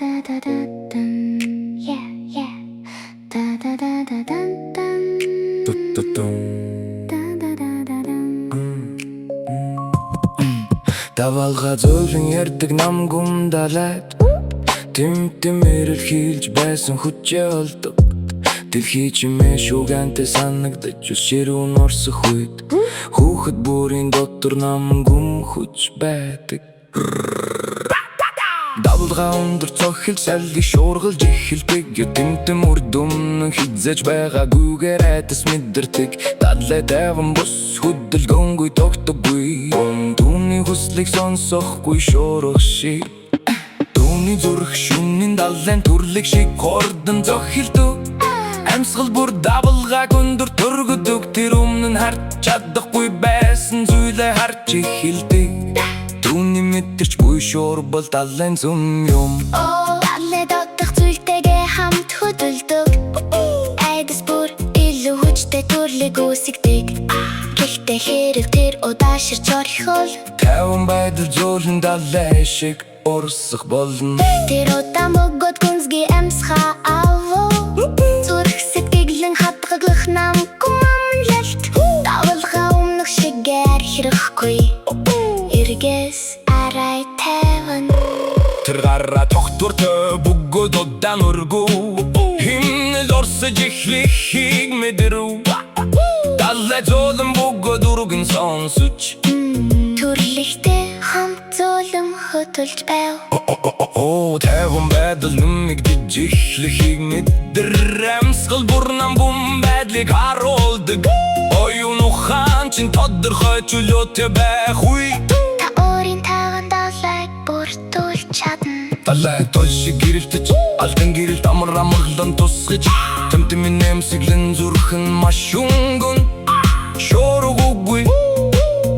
Давалга зөөлөн ярддаг нам гумдалаад Тэмтэмэрэл хийлж байсан хүчээ олдог Дэлхий чимээ шуугантай санагдаж ширүүн орсох үед Хүүхэд бүрийн дотор нам гум хүч байдаг Давалга өндөр цохилж салгий шуургалж эхэлдэг Тэмтэм үрд өмнө хизэж байгаагүйгээр айдас мэдэрдэг Дадлай тайван бус хөдөлгөөнгүй тогтоггүй Түүний хүслийг сонсохгүй шуурах шиг Түүний зүрх шүнийн далайн төрлөг шиг хордон зохилдог Амьсгал бүр давалгааг өндөр төргөдөг Тэр өмнө нь харж чадахгүй байсан зүйлээ харж эхэлдэг Түүний мэдэрч буй шуур бол далайн зүм юм Далай дотох зүйлтэйгээ хамт хөдөлдөг Айдас бүр илүү хүчтэй төрлөг үүсгдэг Гэхдээ хэрэг тэр удааширч орхивол Тайван байдал зөөлөн далай шиг орсох болно Тэр удаан бөгөөд гүнзгий амьсгаа авав Зүрх сэтгэлэн хадгаглах нам гумамлалт Давалгаа өмнөх шигээр хэрэггүй Эргээс арай тайван Тэр гараа тогтвортой бөгөөд удаан өргөв Химнэл орсож эхлэхийг мэдэрв Далай зөөлөн бөгөөд үргэн сонсож Төрлөختөө хамт зөөлөн хөдөлж байв Тайван байдал нэмэгдэж эхлэхийг мэдэр Амьсгал бүр нам гум байдлыг харуулдаг Оюун ухаан чин тодорхой чөлөөтэй байх үе Та өөрийн тайван далайг бүрдүүлж чадна Далай тол шиг гэрэлтэж Алдан гэрэлт амглан тусгаж Тэмтэмийн нэмсэглэн зүрхэн маш өнгөн Шуург үгүй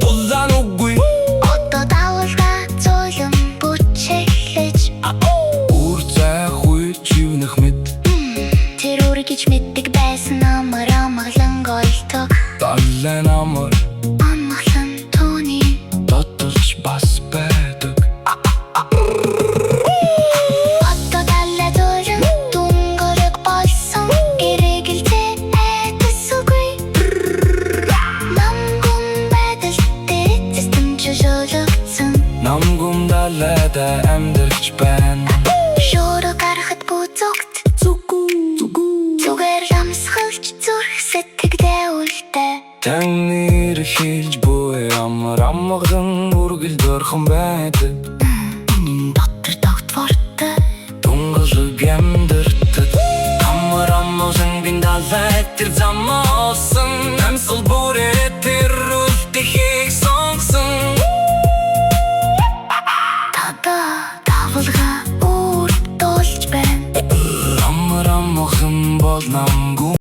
Тулаан үгүй Одоо давалгаа зөөлөн бүчэглэж Үр зайх үе чивнэх мэд Тэр үргэж мэддэг байсан амар амгалан голдог Далай намар Амгалан түүний дотолж бас байдаг Одоо далай зөөлөн дүнгөрөг болсон Эргэлтэй айдас үгүй Нам гум байдал дээр эцэстэн чөлөөгдсөн Нам гум далайда амьдарч байна Шуурга гарахад бүзөгт Зүгээр ламсгалж зүрх сэтгэгдээ үлдээ Таны хэлж буй амгалан үргэлж дөрхөн байдаг Энийн дотор тогтвортой Тунгалаг амьдартад Амгалан бин далай тэр замоосон Амьсгал бүрээ тэр үлдэхийг сонсон Давалгаа үрд дуулж байна Амгалан бол нам